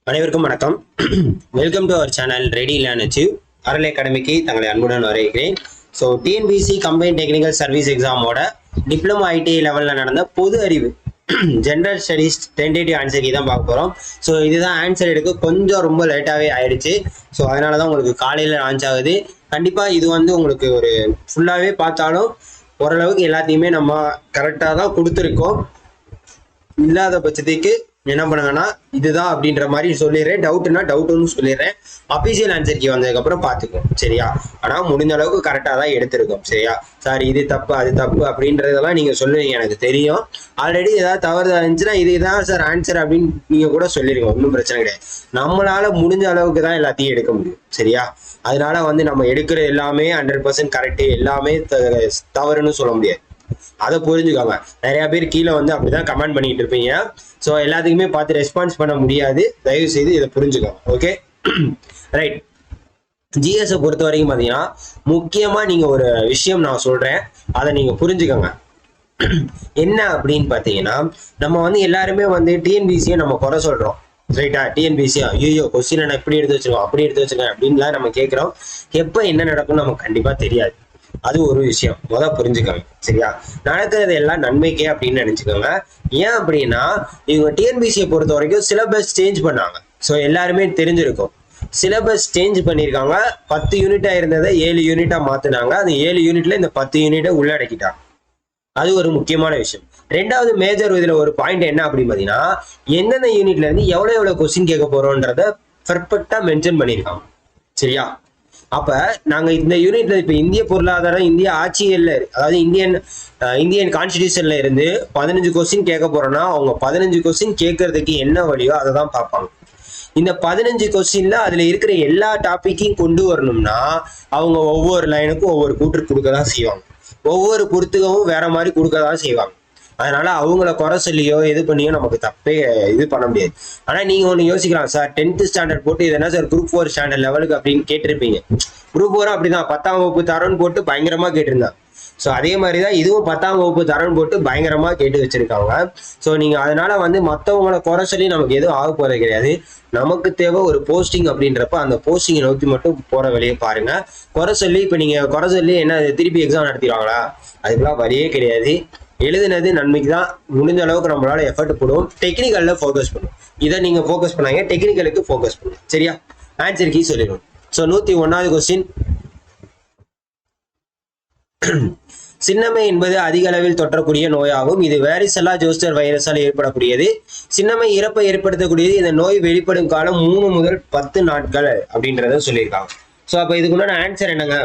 அனைவருக்கும் வணக்கம். Welcome to our channel ready learn achieve அறல் அகாடமிக்கு தங்களை அன்புடன் வரவேற்கிறேன். So TNPSC combine technical service எக்ஸாமோட டிப்ளமோ ஐடிஐ லெவலில் நடந்த பொது அறிவு ஜென்ரல் ஸ்டடீஸ் டென்டேட்டிவ் ஆன்சருக்கு தான் பார்க்க போகிறோம். ஸோ இதுதான் ஆன்சர் எடுக்க கொஞ்சம் ரொம்ப லேட்டாகவே ஆயிடுச்சு. ஸோ அதனால தான் உங்களுக்கு காலையில் லான்ச் ஆகுது. கண்டிப்பாக இது உங்களுக்கு ஒரு ஃபுல்லாகவே பார்த்தாலும் ஓரளவுக்கு எல்லாத்தையுமே நம்ம கரெக்டாக தான் கொடுத்துருக்கோம். இல்லாத பட்சத்துக்கு என்ன பண்ணுங்கன்னா இதுதான் அப்படின்ற மாதிரி சொல்லிடுறேன். டவுட்னா டவுட்னு சொல்லிடுறேன். அபிஷியல் ஆன்சருக்கு வந்ததுக்கப்புறம் பார்த்துக்கோம், சரியா? ஆனால் முடிஞ்ச அளவுக்கு கரெக்டாக தான் எடுத்திருக்கோம், சரியா? சார் இது தப்பு அது தப்பு அப்படின்றதெல்லாம் நீங்கள் சொல்லுவீங்க, எனக்கு தெரியும். ஆல்ரெடி ஏதாவது தவறு இருந்துச்சுன்னா இதுதான் சார் ஆன்சர் அப்படின்னு நீங்கள் கூட சொல்லிடுங்க, ஒன்றும் பிரச்சனை கிடையாது. நம்மளால முடிஞ்ச அளவுக்கு தான் எல்லாத்தையும் எடுக்க முடியும், சரியா? அதனால நம்ம எடுக்கிற எல்லாமே 100% கரெக்டு, எல்லாமே தவறுன்னு சொல்ல முடியாது. அதை புரிஞ்சுக்கோங்க. நிறைய பேர் கீழே அப்படிதான் கமெண்ட் பண்ணிட்டு இருப்பீங்க. ஸோ எல்லாத்துக்குமே பார்த்து ரெஸ்பான்ஸ் பண்ண முடியாது. தயவு செய்து இதை புரிஞ்சுக்கோங்க, ஓகே? ரைட். ஜிஎஸ் பொறுத்த வரைக்கும் பார்த்தீங்கன்னா முக்கியமா நீங்க ஒரு விஷயம் நான் சொல்றேன், அதை நீங்க புரிஞ்சுக்கோங்க. என்ன அப்படின்னு பார்த்தீங்கன்னா நம்ம எல்லாருமே டிஎன்பிசியை நம்ம குறை சொல்றோம், ரைட்டா? டிஎன்பிசியா ஐயோ கொஸ்டின் நான் இப்படி எடுத்து வச்சிருக்கோம் அப்படி எடுத்து வச்சிருக்கேன் அப்படின்லாம் நம்ம கேட்கிறோம். எப்போ என்ன நடக்கும்னு நமக்கு கண்டிப்பா தெரியாது. அது ஒரு விஷயம் புரிஞ்சுக்கோங்க, சரியா? நடக்கிறது எல்லாம் நன்மைக்கே அப்படின்னு நினைச்சுக்கோங்க. ஏன் அப்படின்னா இவங்க டிஎன்பிசியை பொறுத்த வரைக்கும் சிலபஸ் சேஞ்ச் பண்ணாங்க. ஸோ எல்லாருமே தெரிஞ்சிருக்கும். சிலபஸ் சேஞ்ச் பண்ணியிருக்காங்க. 10 யூனிட்டா இருந்ததை 7 யூனிட்டா மாத்தினாங்க. அந்த 7 யூனிட்ல இந்த 10 யூனிட்டை உள்ளடக்கிட்டாங்க. அது ஒரு முக்கியமான விஷயம். ரெண்டாவது மேஜர் இதுல ஒரு பாயிண்ட் என்ன அப்படின்னு பாத்தீங்கன்னா எந்தெந்த யூனிட்ல இருந்து எவ்வளவு கொஸ்டின் கேட்க போறோம்ன்றத பெர்ஃபெக்டா மென்ஷன் பண்ணியிருக்காங்க, சரியா? அப்ப நாங்க இந்த யூனிட்ல இப்ப இந்திய பொருளாதாரம், இந்திய ஆட்சியல்ல, அதாவது இந்தியன் கான்ஸ்டிடியூஷன்ல இருந்து 15 கொஸ்டின் கேட்க போறோம்னா அவங்க 15 கொஸ்டின் கேட்கறதுக்கு என்ன வழியோ அதை தான் பார்ப்பாங்க. இந்த 15 கொஸ்டின்ல அதுல இருக்கிற எல்லா டாபிக்கையும் கொண்டு வரணும்னா அவங்க ஒவ்வொரு லைனுக்கும் ஒவ்வொரு கூற்று கொடுக்கதான் செய்வாங்க. ஒவ்வொரு பொறுத்துக்கவும் வேற மாதிரி கொடுக்கதான் செய்வாங்க. அதனால அவங்கள குறை சொல்லியோ இது பண்ணியோ நமக்கு தப்பே இது பண்ண முடியாது. ஆனா நீங்க ஒண்ணு யோசிக்கலாம், சார் 10th ஸ்டாண்டர்ட் போட்டு இது என்ன சார் குரூப் 4 ஸ்டாண்டர்ட் லெவலுக்கு அப்படின்னு கேட்டிருப்பீங்க. குரூப் 4 அப்படிதான் 10ஆம் வகுப்பு தரம்னு போட்டு பயங்கரமா கேட்டிருந்தாங்க. ஸோ அதே மாதிரிதான் இதுவும் 10ஆம் வகுப்பு தரம்னு போட்டு பயங்கரமா கேட்டு வச்சிருக்காங்க. ஸோ நீங்க அதனால மற்றவங்களை குறை சொல்லி நமக்கு எதுவும் ஆக போறது கிடையாது. நமக்கு தேவை ஒரு போஸ்டிங் அப்படின்றப்ப அந்த போஸ்டிங்கை நோக்கி மட்டும் போற வழியை பாருங்க. குறை சொல்லி இப்ப நீங்க குறை சொல்லி என்ன திருப்பி எக்ஸாம் நடத்திடுவாங்களா? அதுக்கெல்லாம் வழியே கிடையாது. எழுதுனது நன்மைக்கு தான். முடிஞ்ச அளவுக்கு நம்மளால எஃபர்ட் போடுவோம். டெக்னிக்கல்ல ஃபோக்கஸ் பண்ணுவோம். இதை நீங்க ஃபோக்கஸ் பண்ணாங்க, டெக்னிக்கலுக்கு ஃபோக்கஸ் பண்ணுவோம், சரியா? ஆன்சர் கீ சொல்லிடுவோம். ஸோ 101வது கொஸ்டின். சின்னம்மை என்பது அதிக அளவில் தொற்றக்கூடிய நோயாகும். இது வேரிசெல்லா ஜோஸ்டர் வைரஸால் ஏற்படக்கூடியது. சின்னம்மை இறப்பை ஏற்படுத்தக்கூடியது. இந்த நோய் வெளிப்படும் காலம் 3 முதல் 10 நாட்கள் அப்படின்றத சொல்லியிருக்காங்க. ஸோ அப்போ இதுக்குண்டான ஆன்சர் என்னங்க?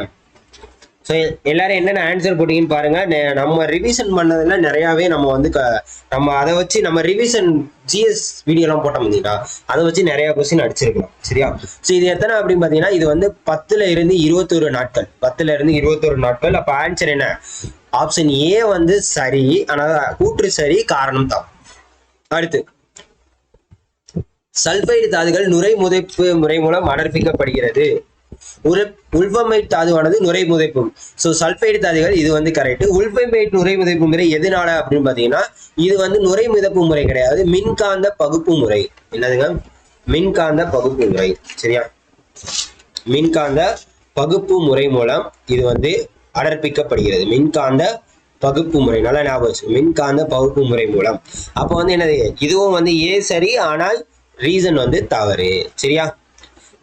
ஸோ எல்லாரும் என்னென்ன ஆன்சர் போட்டீங்கன்னு பாருங்க. நம்ம ரிவிஷன் பண்ணதுல நிறையாவே நம்ம அதை வச்சு நம்ம ரிவிஷன் ஜிஎஸ் வீடியோலாம் போட்டோம் பார்த்தீங்கன்னா அதை வச்சு நிறைய கொஸ்டின் அடிச்சிருக்கலாம், சரியா? ஸோ இது எத்தனை அப்படின்னு பார்த்தீங்கன்னா இது 10ல இருந்து 21 நாட்கள். 10ல இருந்து 21 நாட்கள். அப்போ ஆன்சர் என்ன? ஆப்ஷன் ஏ சரி. ஆனால் கூற்று சரி, காரணம் தான். அடுத்து சல்பைடு தாதுகள் நுரை முதைப்பு முறை மூலம் அடர்ப்பிக்கப்படுகிறது. உல்பமைட் தாதுவானது நுரை முதைப்பும். ஸோ சல்பைடு தாதுகள் இது கரெக்ட். உல்பமைட் நுரை முதைப்பு முறை எதனால அப்படின்னு பாத்தீங்கன்னா இது நுரை மிதப்பு முறை கிடையாது, மின்காந்த பகுப்பு முறை. என்னதுங்க? மின்காந்த பகுப்பு முறை, சரியா? மின்காந்த பகுப்பு முறை மூலம் இது அடர்ப்பிக்கப்படுகிறது. மின்காந்த பகுப்பு முறை, நல்லா ஞாபகம். மின்காந்த பகுப்பு முறை மூலம். அப்போ என்னது? இதுவும் ஏ சரி, ஆனால் ரீசன் தவறு, சரியா?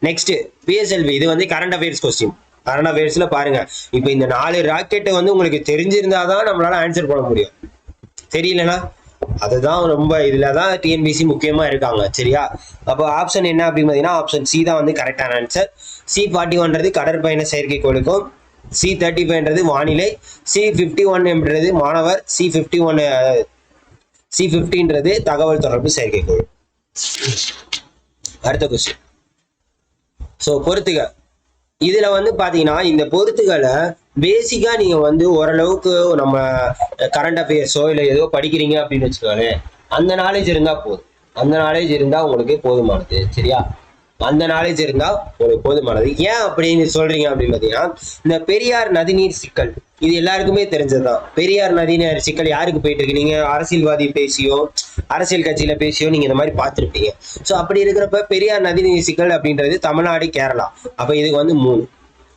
Next PSLV. இது கரண்ட் அஃபேர்ஸ் கொஸ்டின். கரண்ட் அஃபேர்ஸ்ல பாருங்க. இப்போ இந்த 4 ராக்கெட் உங்களுக்கு தெரிஞ்சிருந்தாதான் நம்மளால ஆன்சர் பண்ண முடியும். தெரியலனா அதுதான் ரொம்ப இதுலதான் டிஎன்பிசி முக்கியமா இருக்காங்க, சரியா? அப்போ ஆப்ஷன் என்ன அப்படின்னு பாத்தீங்கன்னா ஆப்ஷன் சி தான் கரெக்டான ஆன்சர். C41 கடற்பயண செயற்கைக்கோளுக்கும், C35 வானிலை, C51 மாணவர், C50 தகவல் தொடர்பு செயற்கைக்கோள். அடுத்த கொஸ்டின். ஸோ பொறுத்துக. இதுல பாத்தீங்கன்னா இந்த பொறுத்துகளை பேசிக்கா நீங்க ஓரளவுக்கு நம்ம கரண்ட் அஃபேர்ஸோ இல்லை ஏதோ படிக்கிறீங்க அப்படின்னு வச்சுக்கோங்களேன், அந்த நாலேஜ் இருந்தா போதும். அந்த நாலேஜ் இருந்தா உங்களுக்கு போதுமானது, சரியா? அந்த நாலேஜ் இருந்தா ஒரு போதுமானது. ஏன் அப்படின்னு சொல்றீங்க அப்படின்னு பாத்தீங்கன்னா, இந்த பெரியார் நதிநீர் சிக்கல் இது எல்லாருக்குமே தெரிஞ்சதுதான். பெரியார் நதிநீர் சிக்கல் யாருக்கு போயிட்டு இருக்கு? நீங்க அரசியல்வாதி பேசியோ அரசியல் கட்சியில பேசியோ நீங்க இந்த மாதிரி பார்த்துருப்பீங்க. ஸோ அப்படி இருக்கிறப்ப பெரியார் நதிநீர் சிக்கல் அப்படின்றது தமிழ்நாடு, கேரளா. அப்ப இதுக்கு வந்து 3.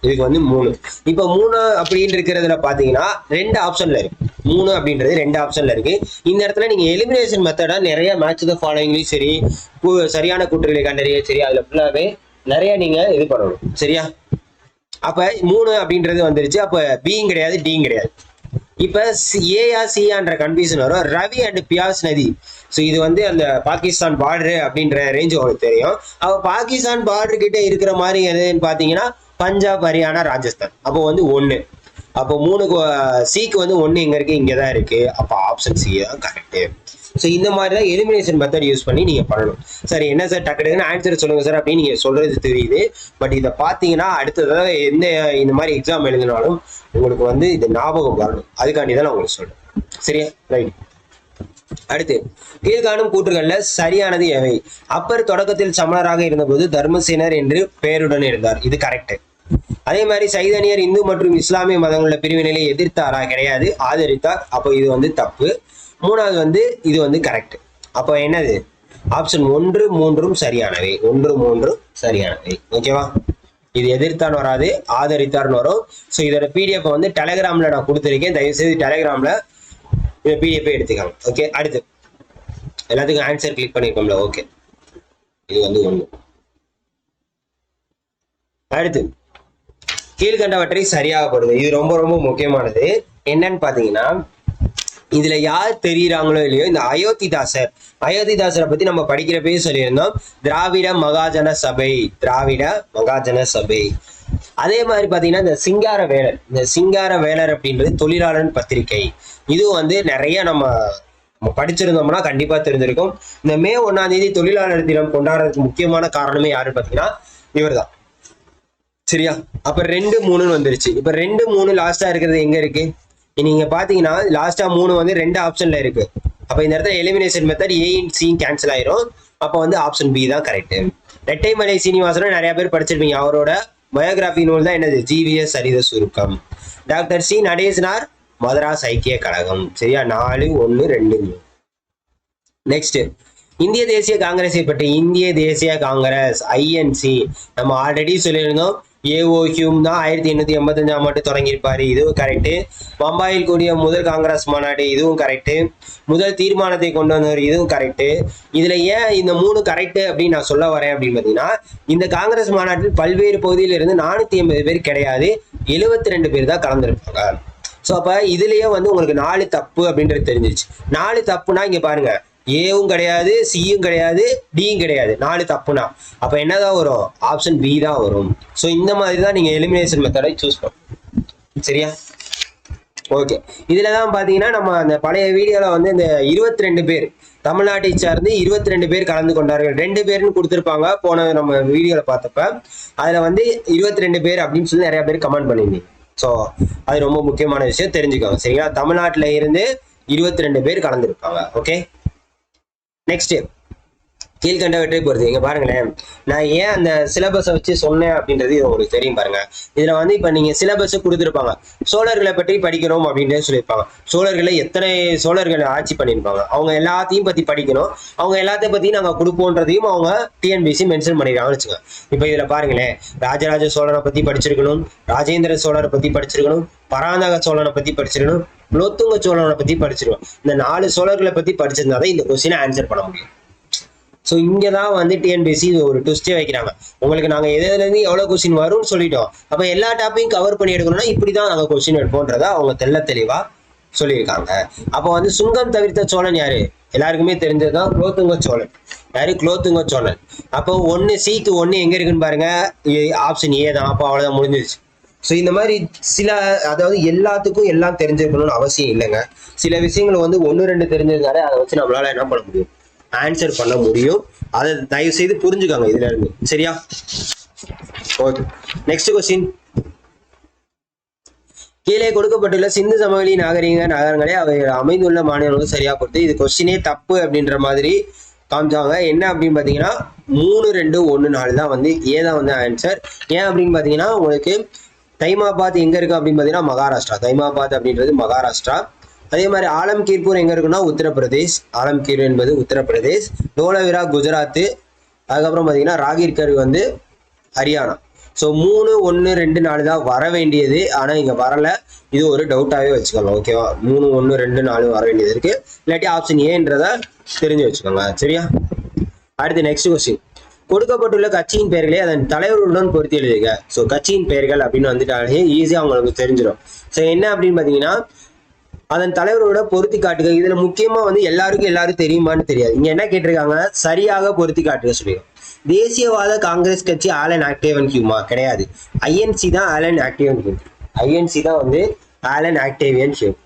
இதுக்கு வந்து 3. இப்ப 3 அப்படின்னு இருக்கிறதுல பாத்தீங்கன்னா 2 ஆப்ஷன்ல இருக்கு. 3 அப்படின்றது 2 ஆப்ஷன்ல இருக்கு. இந்த இடத்துல நீங்க எலிமினேஷன் மெத்தடா நிறைய மேட்ச் த ஃபாலோயிங்லயும் சரி, சரியான கூற்றுகளை கண்டறிய சரி, அதுல ஃபுல்லாவே நிறைய நீங்க இது பண்ணணும். சரியா? அப்ப 3 அப்படின்றது வந்துருச்சு. அப்ப பியும் கிடையாது, டியும் கிடையாது. இப்ப ஏயா சியான்ற கன்ஃபியூஷன் வரும். ரவி அண்ட் பியாஸ் நதி. ஸோ இது வந்து அந்த பாகிஸ்தான் பார்டரு அப்படின்ற ரேஞ்ச் உங்களுக்கு தெரியும். அப்ப பாகிஸ்தான் பார்டர் கிட்ட இருக்கிற மாதிரி எதுன்னு பாத்தீங்கன்னா பஞ்சாப், ஹரியானா, ராஜஸ்தான். அப்போ வந்து 1. அப்போ 3 சிக்கு வந்து 1 எங்க இருக்கு? இங்கதான் இருக்கு. அப்ப ஆப்ஷன் சி தான் கரெக்ட். ஸோ இந்த மாதிரி தான் எலிமினேஷன் மெத்தட் யூஸ் பண்ணி நீங்க பண்ணணும். சரி, என்ன சார் டக்குன்னு ஆன்சர் சொல்லுங்க சார் அப்படின்னு நீங்க சொல்றது தெரியுது. பட் இதை பார்த்தீங்கன்னா அடுத்ததாக எந்த இந்த மாதிரி எக்ஸாம் எழுதினாலும் உங்களுக்கு வந்து இது ஞாபகம் வரணும். அதுக்காண்டி தான் நான் உங்களுக்கு சொல்றேன். சரியா? ரைட். அடுத்து, கீழ்காணும் கூற்றுகள்ல சரியானது எவை? அப்பர் தொடக்கத்தில் சமணராக இருந்தபோது தர்மசேனர் என்று பெயருடன் இருந்தார். இது கரெக்ட். அதே மாதிரி சைதன்யர் இந்து மற்றும் இஸ்லாமிய மதங்களுள்ள பிரிவினைகளை எதிர்த்தாரா? கிடையாது, ஆதரித்தார். அப்போ இது வந்து தப்பு. 3வது வந்து இது வந்து கரெக்ட். அப்போ என்னது? ஆப்ஷன் 1, 3 சரியானவை. 1, 3 சரியானவை. ஓகேவா? இது எதிர்த்தான் வராது, ஆதரித்தார்னு வரும். ஸோ இதோட பிடிஎஃப் வந்து டெலிகிராம்ல நான் கொடுத்துருக்கேன். தயவுசெய்து டெலிகிராம்ல இந்த பிடிஎஃப் எடுத்துக்காங்க. ஓகே. அடுத்து எல்லாத்துக்கும் ஆன்சர் கிளிக் பண்ணிருக்கோம்ல. ஓகே, இது வந்து 1. அடுத்து, கீழ்கண்டவற்றை சரியாகப்படுது. இது ரொம்ப ரொம்ப முக்கியமானது. என்னன்னு பாத்தீங்கன்னா, இதுல யார் தெரியுறாங்களோ இல்லையோ, இந்த அயோத்திதாசரை பத்தி நம்ம படிக்கிறப்பே சொல்லியிருந்தோம். திராவிட மகாஜன சபை, திராவிட மகாஜன சபை. அதே மாதிரி பாத்தீங்கன்னா இந்த சிங்கார வேலர் அப்படின்றது தொழிலாளர் பத்திரிகை. இதுவும் வந்து நிறைய நம்ம படிச்சிருந்தோம்னா கண்டிப்பா தெரிஞ்சிருக்கும். இந்த மே 1ஆம் தேதி தொழிலாளர் தினம் கொண்டாடுறதுக்கு முக்கியமான காரணமே யாருன்னு பாத்தீங்கன்னா இவர் தான். சரியா? அப்ப 2, 3 வந்துருச்சு. இப்ப 2, 3 லாஸ்டா இருக்கிறது எங்க இருக்கு? நீங்க பாத்தீங்கன்னா லாஸ்டா 3 வந்து 2 ஆப்ஷன்ல இருக்கு. அப்ப இந்த இடத்துல elimination method A and C cancel ஆயிரும். அப்ப வந்து ஆப்ஷன் பி தான் கரெக்ட். ரெட்டைமலை சீனிவாசனும் நிறைய பேர் படிச்சிருப்பீங்க. அவரோட பயோகிராபி நூல் தான் என்னது? ஜிவிஎஸ் சரித சுருக்கம். டாக்டர் சி நடேசனார் மதராஸ் ஐக்கிய கழகம். சரியா? 4, 1, 2, 3. நெக்ஸ்ட், இந்திய தேசிய காங்கிரஸை பற்றி. இந்திய தேசிய காங்கிரஸ் ஐஎன்சி நம்ம ஆல்ரெடி சொல்லியிருந்தோம். ஏஓ ஹியூம் தான் 1885 ஆண்டு தொடங்கியிருப்பாரு. இதுவும் கரெக்ட். பம்பாயில் கூடிய முதல் காங்கிரஸ் மாநாடு. இதுவும் கரெக்ட். முதல் தீர்மானத்தை கொண்டு வந்தவர். இதுவும் கரெக்ட். இதுல ஏன் இந்த 3 கரெக்ட் அப்படின்னு நான் சொல்ல வரேன் அப்படின்னு பாத்தீங்கன்னா, இந்த காங்கிரஸ் மாநாட்டில் பல்வேறு பகுதியில் இருந்து 480 பேர் கிடையாது, 72 பேர் தான் கலந்துருப்பாங்க. ஸோ அப்ப இதுலயே வந்து உங்களுக்கு 4 தப்பு அப்படின்றது தெரிஞ்சிருச்சு. 4 தப்புனா இங்க பாருங்க, ஏவும் கிடையாது, சியும் கிடையாது, டியும் கிடையாது. 4 தப்புனா அப்ப என்னதான் வரும்? ஆப்ஷன் பி தான் வரும். ஸோ இந்த மாதிரி தான் நீங்க எலிமினேஷன் மெத்தடை சூஸ் பண்ணணும். சரியா? ஓகே. இதுலதான் பாத்தீங்கன்னா நம்ம அந்த பழைய வீடியோல வந்து இந்த 22 பேர் தமிழ்நாட்டை சார்ந்து 22 பேர் கலந்து கொண்டார்கள். 2 பேர்னு கொடுத்துருப்பாங்க போன நம்ம வீடியோல பார்த்தப்ப. அதுல வந்து 22 பேர் அப்படின்னு சொல்லி நிறைய பேர் கமெண்ட் பண்ணியிருந்தீங்க. ஸோ அது ரொம்ப முக்கியமான விஷயம், தெரிஞ்சுக்கோங்க. சரிங்களா? தமிழ்நாட்டில இருந்து 22 பேர் கலந்துருப்பாங்க. ஓகே. நெக்ஸ்ட், கீழ்கண்டவற்றை பொறுத்து. இங்க பாருங்களேன், நான் ஏன் அந்த சிலபஸை வச்சு சொன்னேன் அப்படின்றது உங்களுக்கு தெரியும். பாருங்க, இதுல வந்து இப்ப நீங்க சிலபஸ் கொடுத்துருப்பாங்க. சோழர்களை பற்றி படிக்கணும் அப்படின்றது சொல்லியிருப்பாங்க. சோழர்களை எத்தனை சோழர்கள் ஆட்சி பண்ணியிருப்பாங்க, அவங்க எல்லாத்தையும் பத்தி படிக்கணும். அவங்க எல்லாத்தையும் பத்தி நாங்க கொடுப்போன்றதையும் அவங்க டிஎன்பிசி மென்ஷன் பண்ணிருக்காங்கன்னு வச்சுக்கோங்க. இப்ப இதுல பாருங்களேன், ராஜராஜ சோழனை பத்தி படிச்சிருக்கணும், ராஜேந்திர சோழரை பத்தி படிச்சிருக்கணும், பராந்தக சோழனை பத்தி படிச்சிருக்கணும், குலோத்துங்க சோழனை பத்தி படிச்சிருக்கணும். இந்த 4 சோழர்களை பத்தி படிச்சிருந்தாதான் இந்த கொஸ்டினை ஆன்சர் பண்ண முடியும். ஸோ இங்கே தான் வந்து டிஎன்பிஎஸ்சி ஒரு ட்விஸ்டே வைக்கிறாங்க. உங்களுக்கு நாங்கள் எதுலேருந்து எவ்வளோ கொஸ்டின் வரும்னு சொல்லிட்டோம். அப்போ எல்லா டாப்பையும் கவர் பண்ணி எடுக்கணும்னா இப்படி தான் நாங்கள் கொஸ்டின் எடுப்போன்றதை அவங்க தெளிவாக சொல்லியிருக்காங்க. அப்போ வந்து சுங்கம் தவிர்த்த சோழன் யாரு? எல்லாருக்குமே தெரிஞ்சது தான் குலோத்துங்க சோழன். யாரு? குலோத்துங்க சோழன். அப்போ 1 சிக்கு 1 எங்கே இருக்குன்னு பாருங்க, ஆப்ஷன் ஏ தான். அப்போ அவ்வளோதான், முடிஞ்சிருச்சு. ஸோ இந்த மாதிரி சில, அதாவது எல்லாத்துக்கும் எல்லாம் தெரிஞ்சிருக்கணும்னு அவசியம் இல்லைங்க. சில விஷயங்கள் வந்து 1, 2 தெரிஞ்சிருந்தாலே அதை வச்சு நம்மளால என்ன பண்ண முடியும்? ஆன்சர் பண்ண முடியும். அதை தயவு செய்து புரிஞ்சுக்காங்க இதுல இருந்து. சரியா? ஓகே. Next question. கீழே கொடுக்கப்பட்டுள்ள சிந்து சமவெளி நாகரிக நகரங்களே அவை அமைந்துள்ள மாநிலங்களும் சரியா பொறுத்து. இது கொஸ்டினே தப்பு அப்படின்ற மாதிரி காமிச்சாங்க. என்ன அப்படின்னு பாத்தீங்கன்னா, 3-2-1-4 தான் வந்து ஏதான் வந்து ஆன்சர். ஏன் அப்படின்னு பாத்தீங்கன்னா உங்களுக்கு தைமாபாத் எங்க இருக்கு அப்படின்னு பாத்தீங்கன்னா மகாராஷ்டிரா. தைமாபாத் அப்படின்றது மகாராஷ்டிரா. அதே மாதிரி ஆலம்கீர்பூர் எங்க இருக்குன்னா உத்தரப்பிரதேஷ். ஆலம்கீர் என்பது உத்தரப்பிரதேஷ். டோலவிரா குஜராத். அதுக்கப்புறம் பாத்தீங்கன்னா ராகிர்கர் வந்து ஹரியானா. ஸோ 3-1-2-4 தான் வர வேண்டியது. ஆனா இங்க வரல. இது ஒரு டவுட்டாவே வச்சுக்கலாம். ஓகேவா, 3-1-2-4 வர வேண்டியது இருக்கு. இல்லாட்டி ஆப்ஷன் ஏன்றத தெரிஞ்சு வச்சுக்கோங்க. சரியா, அடுத்து நெக்ஸ்ட் கொஸ்டின். கொடுக்கப்பட்டுள்ள கட்சியின் பெயர்களை அதன் தலைவர்களுடன் பொருத்தி எழுதுக. ஸோ கட்சியின் பெயர்கள் அப்படின்னு வந்துட்டாலே ஈஸியா உங்களுக்கு தெரிஞ்சிடும். ஸோ என்ன அப்படின்னு பாத்தீங்கன்னா அதன் தலைவரோட பொருத்தி காட்டுக. இதுல முக்கியமா வந்து எல்லாரும் தெரியுமான்னு தெரியாது. இங்க என்ன கேட்டிருக்காங்க, சரியாக பொருத்தி காட்டுக சொல்லிடுங்க. தேசியவாத காங்கிரஸ் கட்சி ஆலன் ஆக்டேவன் ஹியூமா? கிடையாது. ஐஎன்சி தான் ஆலன் ஆக்டேவன் ஹியூம். ஐஎன்சி தான் வந்து ஆலன் ஆக்டேவியன் ஹியூம்.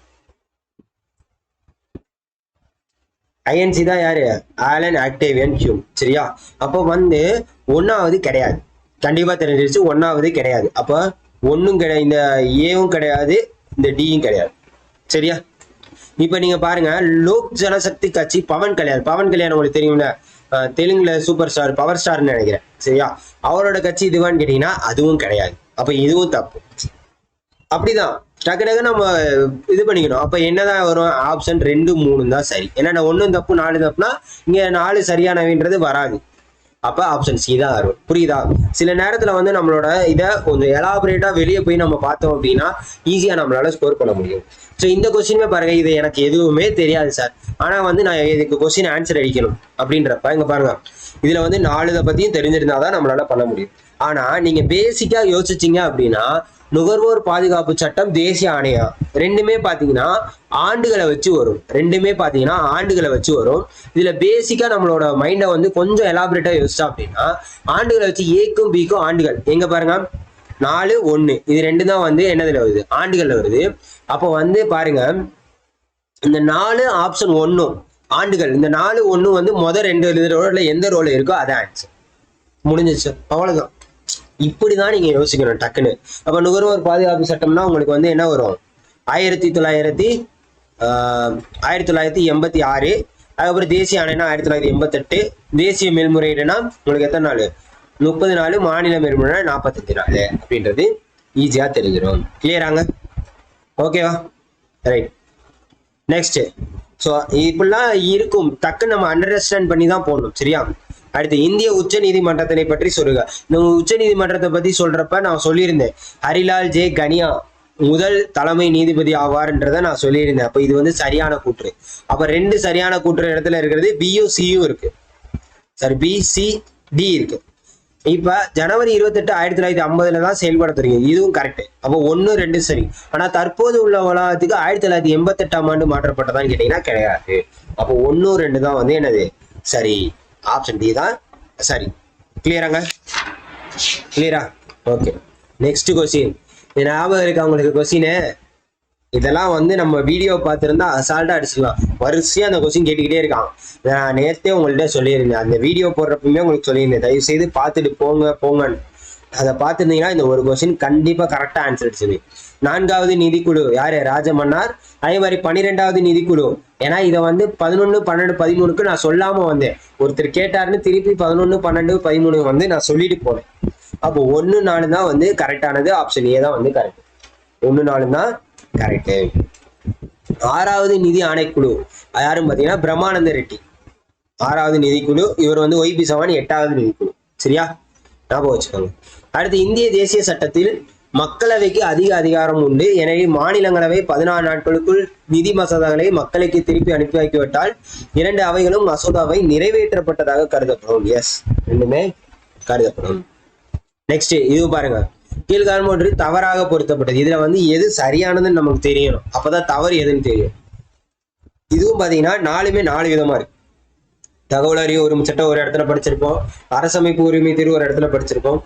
ஐஎன்சி தான் யாரு? Allan Octavian Hume. சரியா, அப்போ வந்து ஒன்னாவது கிடையாது. கண்டிப்பா தெரிஞ்சிருச்சு, ஒன்னாவது கிடையாது. அப்ப ஒன்னும் கிடையாது, இந்த ஏவும் கிடையாது, இந்த டியும் கிடையாது. சரியா, இப்ப நீங்க பாருங்க, லோக் ஜனசக்தி கட்சி பவன் கல்யாண். பவன் கல்யாண் உங்களுக்கு தெரியும்ல, தெலுங்குல சூப்பர் ஸ்டார், பவர் ஸ்டார்னு நினைக்கிறேன். சரியா, அவரோட கட்சி இதுவான்னு கேட்டீங்கன்னா அதுவும் கிடையாது. அப்ப இதுவும் தப்பு. அப்படிதான் டக்கு நம்ம இது பண்ணிக்கணும். அப்ப என்னதான் வரும்? ஆப்ஷன் 2-3 தான் சரி. ஏன்னா 1 தப்பு 4 தப்புனா இங்க 4 சரியானவின்றது வராது. அப்ப ஆப்ஷன் சி தான் வரும். புரியுதா? சில நேரத்துல வந்து நம்மளோட இதை கொஞ்சம் எலாபரேட்டா வெளியே போய் நம்ம பார்த்தோம் அப்படின்னா ஈஸியா நம்மளால ஸ்கோர் பண்ண முடியும். ஸோ இந்த கொஸ்டினுமே பாருங்க, இது எனக்கு எதுவுமே தெரியாது சார், ஆனா வந்து நான் இதுக்கு கொஸ்டின் ஆன்சர் அடிக்கணும் அப்படின்றப்ப இங்க பாருங்க, இதுல வந்து 4 பத்தியும் தெரிஞ்சிருந்தாதான் நம்மளால பண்ண முடியும். ஆனா நீங்க பேசிக்கா யோசிச்சீங்க அப்படின்னா நுகர்வோர் பாதுகாப்பு சட்டம், தேசிய ஆணையம் ரெண்டுமே பாத்தீங்கன்னா ஆண்டுகளை வச்சு வரும். இதுல பேசிக்கா நம்மளோட மைண்டை வந்து கொஞ்சம் எலாபரேட்டா யோசிச்சா அப்படின்னா ஆண்டுகளை வச்சு ஏக்கும் பிக்கும் ஆண்டுகள் எங்க பாருங்க 4-1 இது 2 தான் வந்து என்னதுல வருது? ஆண்டுகள்ல வருது. அப்போ வந்து பாருங்க, இந்த 4 ஆப்ஷன் 1 ஆண்டுகள், இந்த 4-1 வந்து முதல் 2 ரோல எந்த ரோல இருக்கோ அதான் ஆன்சர். முடிஞ்சிச்சு, அவ்வளவுதான். இப்படிதான் நீங்க யோசிக்கணும் டக்குன்னு. அப்ப நுகர்வோர் பாதுகாப்பு சட்டம்னா உங்களுக்கு வந்து என்ன வரும்? 1986. அதுக்கப்புறம் தேசிய ஆணையம்னா 1988. தேசிய மேல்முறையீடுனா உங்களுக்கு எத்தனை நாள்? 30 நாள். மாநில மேல்முறை 45 நாள் அப்படின்றது ஈஸியா தெரிஞ்சிடும். கிளியராங்க? ஓகேவா, ரைட். நெக்ஸ்ட். ஸோ இப்படிலாம் இருக்கும், டக்குன்னு நம்ம அண்டர்ஸ்டாண்ட் பண்ணி தான் போடணும். சரியா, அடுத்து இந்திய உச்ச நீதிமன்றத்தினை பற்றி சொல்லுங்க. இந்த உச்ச நீதிமன்றத்தை பத்தி சொல்றப்ப நான் சொல்லியிருந்தேன், ஹரிலால் ஜே கனியா முதல் தலைமை நீதிபதி ஆவார்ன்றதை நான் சொல்லியிருந்தேன். அப்ப இது வந்து சரியான கூற்று. அப்ப 2 சரியான கூற்று இடத்துல இருக்கிறது. பியும் சியும் இருக்கு, சாரி BCD இருக்கு. இப்ப ஜனவரி 28, 1950 தான் செயல்பட தொடங்கியது. இதுவும் கரெக்ட். அப்போ 1, 2 சரி. ஆனா தற்போது உள்ள வளாகத்துக்கு 1988ஆம் ஆண்டு மாற்றப்பட்டதான்னு கேட்டீங்கன்னா கிடையாது. அப்போ 1, 2 தான் வந்து என்னது சரி. ஆப்ஷன் டி தான் சரி. கிளியராங்க? கிளியரா? Okay, next question. ஞாபகம் இருக்கா உங்களுக்கு கொஸ்டின்? இதெல்லாம் வந்து நம்ம வீடியோ பார்த்துருந்தா அசால்ட்டா அடிச்சிடலாம். வரிசையா அந்த கொஸ்டின் கேட்டுக்கிட்டே இருக்கான். நான் நேரத்தே உங்கள்கிட்ட சொல்லியிருந்தேன், அந்த வீடியோ போடுறப்பமே உங்களுக்கு சொல்லியிருந்தேன், தயவு செய்து பார்த்துட்டு போங்கன்னு. அதை பார்த்துருந்தீங்கன்னா இந்த ஒரு கொஸ்டின் கண்டிப்பா கரெக்டா ஆன்சர் அடிச்சது. 4வது நிதிக்குழு யாரு? ராஜமன்னார். அதே மாதிரி 12வது நிதிக்குழு. ஏன்னா இதை வந்து 11, 12, 13க்கு நான் சொல்லாம வந்தேன். ஒருத்தர் கேட்டாருன்னு திருப்பி 11, 12, 13 வந்து நான் சொல்லிட்டு போனேன். அப்போ 1, 4 தான் வந்து கரெக்டானது. ஆப்ஷன் ஏ தான் வந்து கரெக்ட். 1, 4 தான் கரெக்ட். 6வது நிதி ஆணைக்குழு யாரும் பாத்தீங்கன்னா பிரம்மானந்த ரெட்டி. 6வது நிதிக்குழு. இவர் வந்து OP சவான் 8வது நிதிக்குழு. சரியா, ஞாபகம் வச்சுக்கோங்க. அடுத்து இந்திய தேசிய சட்டத்தில் மக்களவைக்கு அதிக அதிகாரம் உண்டு. எனவே மாநிலங்களவை 14 நாட்களுக்குள் நிதி மசோதாக்களை மக்களுக்கு திருப்பி அனுப்பி வைக்கிவிட்டால் 2 அவைகளும் மசோதாவை நிறைவேற்றப்பட்டதாக கருதப்படும். எஸ், ரெண்டுமே கருதப்படும். நெக்ஸ்ட் இது பாருங்க, கீழ்காணும் ஒன்று தவறாக பொருத்தப்பட்டது. இதுல வந்து எது சரியானதுன்னு நமக்கு தெரியணும், அப்பதான் தவறு எதுன்னு தெரியும். இதுவும் பாத்தீங்கன்னா 4மே 4 விதமா இருக்கு. தகவல் அறிவு உரிமை சட்டம் ஒரு இடத்துல படிச்சிருப்போம், அரசமைப்பு உரிமை தீர்வு ஒரு இடத்துல படிச்சிருப்போம்.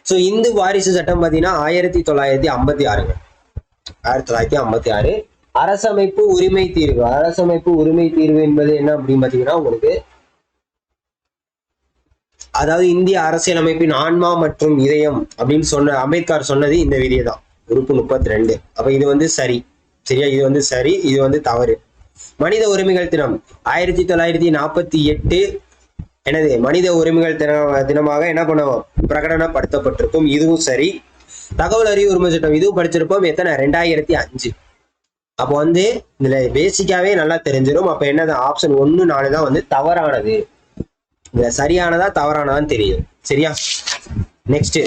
ஸோ இந்து வாரிசு சட்டம் பாத்தீங்கன்னா 1956. 1956 அரசமைப்பு உரிமை தீர்வு. அரசமைப்பு உரிமை தீர்வு என்பது என்ன அப்படின்னு பாத்தீங்கன்னா உங்களுக்கு, அதாவது இந்திய அரசியலமைப்பின் ஆன்மா மற்றும் இதயம் அப்படின்னு சொன்ன அம்பேத்கர் சொன்னது இந்த விதியை தான், உறுப்பு 32. அப்ப இது வந்து சரி. சரியா, இது வந்து சரி, இது வந்து தவறு. மனித உரிமைகள் தினம் 1948 எனது மனித உரிமைகள் தினமாக என்ன பண்ணுவோம், பிரகடனப்படுத்தப்பட்டிருக்கும். இதுவும் சரி. தகவல் அறிவு உரிமை சட்டம் இதுவும் படிச்சிருப்போம். எத்தனை, 2005. அப்போ வந்து இதுல பேசிக்காவே நல்லா தெரிஞ்சிடும். அப்ப என்னது, ஆப்ஷன் 1, 4 தான் வந்து தவறானது. இதுல சரியானதா தவறானதான்னு தெரியும். சரியா? நெக்ஸ்ட்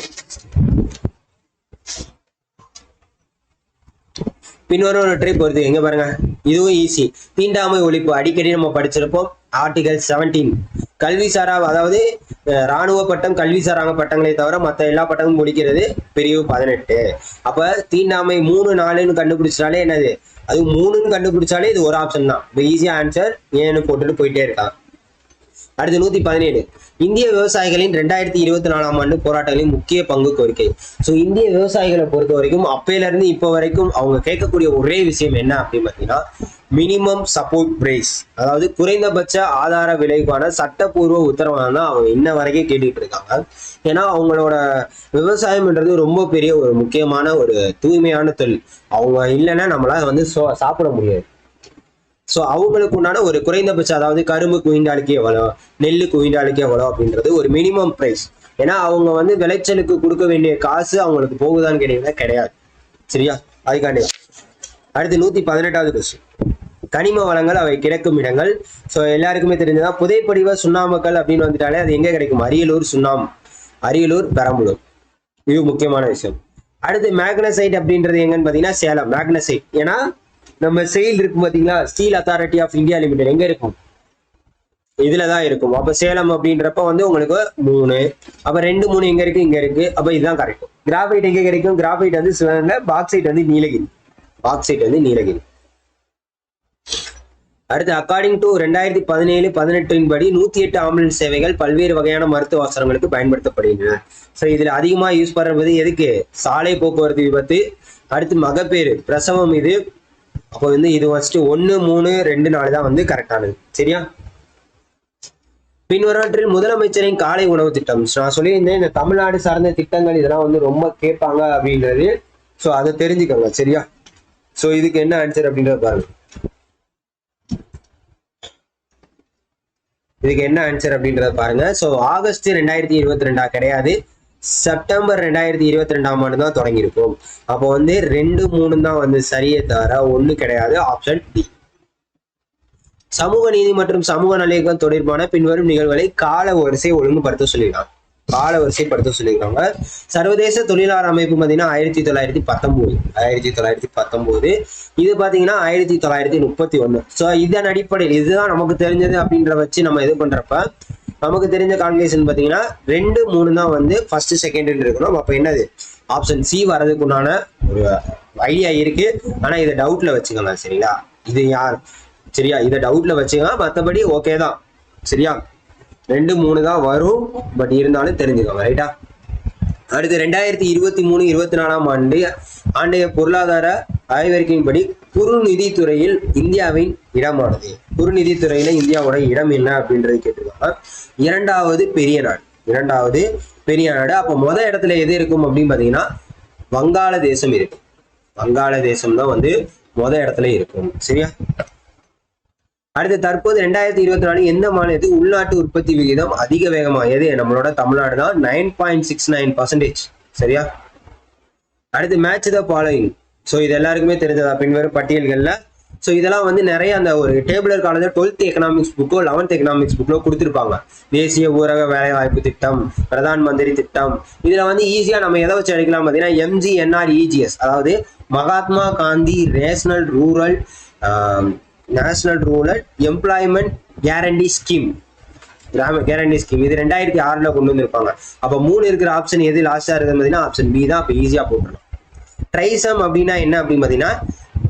பின்வருவற்றை பொறுத்து எங்க பாருங்க, இதுவும் ஈஸி. தீண்டாமை ஒழிப்பு அடிக்கடி நம்ம படிச்சிருப்போம். ஆர்டிகல் 17 கல்விசாரா, அதாவது இராணுவ பட்டம், கல்விசாராங்க பட்டங்களை தவிர மற்ற எல்லா பட்டமும் முடிக்கிறது பிரிவு 18. அப்ப தீண்டாமை 3, 4ன்னு கண்டுபிடிச்சாலே என்னது, அது 3ன்னு கண்டுபிடிச்சாலே இது ஒரு ஆப்ஷன் தான். இப்போ ஈஸியா ஆன்சர் ஏன்னு போட்டுட்டு போயிட்டே இருக்கான். அடுத்து 117 இந்திய விவசாயிகளின் 2024ஆம் ஆண்டு போராட்டங்களின் முக்கிய பங்கு கோரிக்கை. ஸோ இந்திய விவசாயிகளை பொறுத்த வரைக்கும் அப்பையில இருந்து இப்போ வரைக்கும் அவங்க கேட்கக்கூடிய ஒரே விஷயம் என்ன அப்படின்னு பார்த்தீங்கன்னா, மினிமம் சப்போர்ட் பிரைஸ், அதாவது குறைந்தபட்ச ஆதார விலைக்கான சட்டப்பூர்வ உத்தரவாதம் தான் அவங்க இன்ன வரைக்கும் கேட்டுட்டு இருக்காங்க. ஏன்னா அவங்களோட விவசாயம்ன்றது ரொம்ப பெரிய ஒரு முக்கியமான ஒரு தூய்மையான தொழில். அவங்க இல்லைன்னா நம்மளால வந்து சாப்பிட முடியாது. ஸோ அவங்களுக்கு உண்டான ஒரு குறைந்தபட்ச, அதாவது கரும்பு குவிண்டாலுக்கு எவ்வளோ, நெல் குவிண்டாலுக்கு எவ்வளோ அப்படின்றது ஒரு மினிமம் ப்ரைஸ். ஏன்னா அவங்க வந்து விளைச்சலுக்கு கொடுக்க வேண்டிய காசு அவங்களுக்கு போகுதான்னு கேட்டீங்கன்னா கிடையாது. சரியா? அதுக்காண்டி. அடுத்து 118வது கொஸ்டின், கனிம வளங்கள் அவை கிடைக்கும் இடங்கள். ஸோ எல்லாருக்குமே தெரிஞ்சதான் புதைப்படிவ சுண்ணாம்புக்கள் அப்படின்னு வந்துட்டாலே அது எங்க கிடைக்கும், அரியலூர் சுண்ணாம்பு, அரியலூர், பெரம்பலூர். இது முக்கியமான விஷயம். அடுத்து மேக்னசைட் அப்படின்றது எங்கன்னு பார்த்தீங்கன்னா சேலம், மேக்னசைட். ஏன்னா நம்ம செயல் இருக்கும் பாத்தீங்களா, steel authority of India limited எங்க இருக்கும், இதுலதான் இருக்கும். அப்ப சேலம் அப்படின்றப்ப வந்து உங்களுக்கு 3, அப்ப 2, 3 எங்க இருக்கு, இங்க இருக்கு. அப்ப இதுதான் கரெக்ட். கிராஃபைட் எங்க கிடைக்கும், கிராஃபைட் வந்து சிவகங்கை, பாக்சைட் வந்து நீலகிரி, பாக்சைட் வந்து நீலகிரி. அடுத்து அக்கார்டிங் டு 2017-18 படி 108 ஆம்புலன்ஸ் சேவைகள் பல்வேறு வகையான மருத்துவ அவசரங்களுக்கு பயன்படுத்தப்படுகின்றன. ஸோ இதுல அதிகமா யூஸ் பண்றது எதுக்கு, சாலை போக்குவரத்து விபத்து, அடுத்து மகப்பேறு, பிரசவம். இது அப்போ வந்து இது ஃபர்ஸ்ட் 1, 3, 2, 4 தான் வந்து கரெக்டானது. சரியா? பின்வரவற்றில் முதலமைச்சரின் காலை உணவு திட்டம். நான் சொல்லியிருந்தேன் இந்த தமிழ்நாடு சார்ந்த திட்டங்கள் இதெல்லாம் வந்து ரொம்ப கேட்பாங்க அப்படின்றது. ஸோ அதை தெரிஞ்சுக்கோங்க. சரியா? ஸோ இதுக்கு என்ன ஆன்சர் அப்படின்றத பாருங்க. இதுக்கு என்ன ஆன்சர் அப்படின்றத பாருங்க. ஸோ ஆகஸ்ட் 2022 கிடையாது, செப்டம்பர் 2022ஆம் ஆண்டு தான் தொடங்கியிருக்கும். அப்போ வந்து 2, 3 தான் வந்து சரியே தவிர 1 கிடையாது. Option D. சமூக நீதி மற்றும் சமூக நல்லிணக்கம் தொடர்பான பின்வரும் நிகழ்வுகளை கால வரிசை ஒழுங்குபடுத்த சொல்லியிருக்காங்க. கால வரிசைப்படுத்த சொல்லியிருக்காங்க. சர்வதேச தொழிலாளர் அமைப்பு பார்த்தீங்கன்னா 1919. இது பார்த்தீங்கன்னா 1931. ஸோ இதன் அடிப்படையில் இதுதான் நமக்கு தெரிஞ்சது அப்படின்ற வச்சு நம்ம இது பண்றப்ப நமக்கு தெரிஞ்ச கால்குலேஷன் பார்த்தீங்கன்னா 2, 3 தான் வந்து ஃபர்ஸ்ட் செகண்ட் இருக்கணும். அப்போ என்னது, ஆப்ஷன் சி வரதுக்கு உண்டான ஒரு ஐடியா இருக்கு. ஆனா இதை டவுட்ல வச்சுக்கலாம். சரிங்களா? இது யார், சரியா, இதை டவுட்ல வச்சுக்கலாம். மற்றபடி ஓகே தான். சரியா? 2, 3 தான் வரும். பட் இருந்தாலும் தெரிஞ்சுக்கோங்க. ரைட்டா? அடுத்து 2023-24ஆம் ஆண்டைய பொருளாதார ஆய்வறிக்கையின்படி குறுநிதித்துறையில் இந்தியாவின் இடமானது. குறுநிதித்துறையில இந்தியாவோட இடம் என்ன அப்படின்றது கேட்டிருக்காங்க. 2வது பெரிய நாடு, 2வது பெரிய நாடு. அப்போ முதல் இடத்துல எது இருக்கும் அப்படின்னு பாத்தீங்கன்னா வங்காளதேசம் இருக்கு. வங்காளதேசம் தான் வந்து முதல் இடத்துல இருக்கும். சரியா? அடுத்து தற்போது 2024 எந்த மாநிலத்துக்கு உள்நாட்டு உற்பத்தி விகிதம் அதிக வேகமானது, நம்மளோட தமிழ்நாடு தான், 9.69%. சரியா? அடுத்து மேட்ச் த ஃபாலோயிங். ஸோ இது எல்லாருக்குமே தெரிஞ்சதா பின்வரும் பட்டியல்கள்ல. ஸோ இதெல்லாம் வந்து நிறைய அந்த ஒரு டேபிளர் காலேஜ் 12th எக்கனாமிக்ஸ் புக்கோ 11th எக்கனாமிக்ஸ் புக்கோ கொடுத்துருப்பாங்க. தேசிய ஊரக வேலைவாய்ப்பு திட்டம், பிரதான் மந்திரி திட்டம். இதுல வந்து ஈஸியா நம்ம எதை வச்சு அடிக்கலாம் பார்த்தீங்கன்னா MGNREGS, அதாவது Mahatma Gandhi national rural employment guarantee scheme. Guarantee scheme இது 2006ல கொண்டு வந்திருப்பாங்க. அப்போ 3 இருக்கிற ஆப்ஷன் எது லாஸ்டா இருக்குது பார்த்தீங்கன்னா ஆப்ஷன் பி தான். அப்போ ஈஸியா போட்டுருணும். ட்ரைசம் அப்படின்னா என்ன அப்படின்னு பார்த்தீங்கன்னா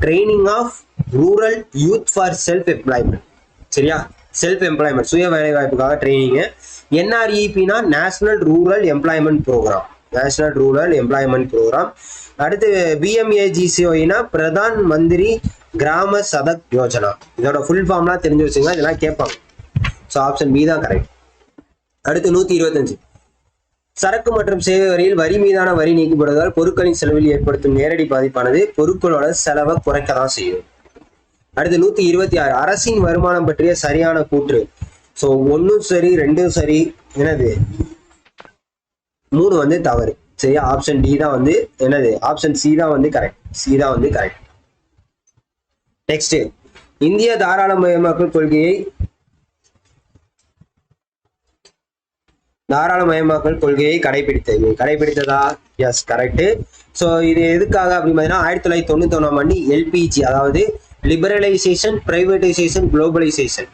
training of rural youth for self employment. சரியா? செல்ஃப் எம்ப்ளாய்மெண்ட், சுய வேலை வாய்ப்புக்காக ட்ரைனிங். NREPனா national rural employment programme, national rural employment programme. அடுத்து BMAGCOனா பிரதான் மந்திரி கிராம சதக் யோஜனா. இதோட ஃபுல் ஃபார்ம்லாம் தெரிஞ்சு வச்சுங்க, இதெல்லாம் கேட்பாங்க. ஸோ ஆப்ஷன் பி தான் கரெக்ட். அடுத்து 125 சரக்கு மற்றும் சேவை வரியில் வரி மீதான வரி நீக்கப்படுவதால் பொருட்களின் செலவில் ஏற்படுத்தும் நேரடி பாதிப்பானது பொருட்களோட செலவை குறைக்க தான் செய்யும். அடுத்து 126 அரசின் வருமானம் பற்றிய சரியான கூற்று. ஸோ ஒன்றும் சரி, ரெண்டும் சரி, என்னது 3 வந்து தவறு. சரியா? ஆப்ஷன் டி தான் வந்து என்னது, ஆப்ஷன் சி தான் வந்து கரெக்ட். சி தான் வந்து கரெக்ட். நெக்ஸ்ட், இந்திய தாராளமயமாக்கல் கொள்கையை கடைபிடித்ததா? S, correct. ஸோ இது எதுக்காக அப்படின்னு பார்த்தீங்கன்னா 1991ஆம் ஆண்டு எல்பிஜி, அதாவது லிபரலைசேஷன், பிரைவேடைசேஷன், குளோபலைசேஷன்.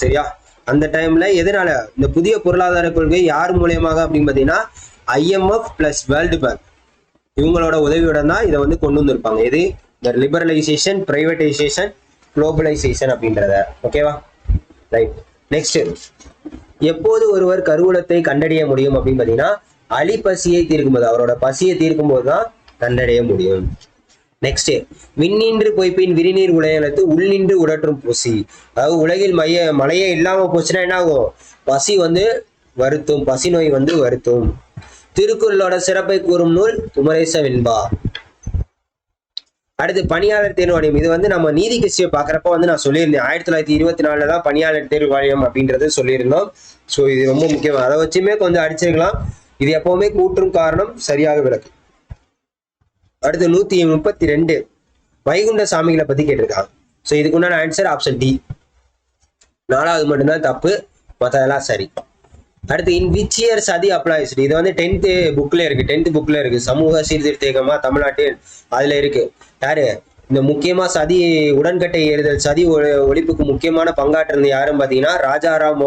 சரியா? அந்த டைம்ல எதனால இந்த புதிய பொருளாதார கொள்கை யார் மூலியமாக அப்படின்னு பார்த்தீங்கன்னா IMF பிளஸ் வேர்ல்டு பேங்க் இவங்களோட உதவியுடன் தான் இதை வந்து கொண்டு வந்திருப்பாங்க. இது இந்த லிபரலைசேஷன், பிரைவேடைசேஷன், குளோபலைசேஷன் அப்படின்றத. ஓகேவா? ரைட். நெக்ஸ்ட், எப்போது ஒருவர் கருவூலத்தை கண்டறிய முடியும் அப்படின்னு பார்த்தீங்கன்னா அலி பசியை தீர்க்கும்போது, அவரோட பசியை தீர்க்கும் போது தான் கண்டறிய முடியும். நெக்ஸ்ட், விண்ணின்று பொய்ப்பின் விரிநீர் உலகத்து உள்நின்று உடற்றும் பூசி, அதாவது உலகில் மழையே இல்லாம போச்சுன்னா என்ன ஆகும்? பசி வந்து வருத்தும், பசி நோய் வந்து வருத்தும். திருக்குறளோட சிறப்பை கூறும் நூல் குமரேச வெண்பா. அடுத்து, பணியாளர் தேர்வு வாரியம். இது வந்து நம்ம நீதி கட்சியை பாக்குறப்ப வந்து நான் சொல்லியிருந்தேன் 1924 தான் பணியாளர் தேர்வு வாரியம் அப்படின்றது சொல்லியிருந்தோம். ஸோ இது ரொம்ப முக்கியம். அதை வச்சுமே கொஞ்சம் அடிச்சிருக்கலாம். இது எப்பவுமே கூற்றும் காரணம் சரியாக விளக்கு. அடுத்து 132 வைகுண்ட சாமிகளை பத்தி கேட்டிருக்காங்க. ஸோ இதுக்கு உண்டான ஆன்சர் ஆப்ஷன் டி. 4வது மட்டும்தான் தப்பு, மற்றதெல்லாம் சரி. அடுத்து, இன் விச் இயர் சதி அப்ளைஸ்டு. இது வந்து 10th புக்ல இருக்கு. சமூக சீர்திருத்த இயக்கமா தமிழ்நாட்டில் அதுல இருக்கு. யாரு இந்த முக்கியமா சதி உடன்கட்டை ஏறுதல், சதி ஒழிப்புக்கு முக்கியமான பங்காற்றிருந்த யாருன்னு பாத்தீங்கன்னா ராஜாராம்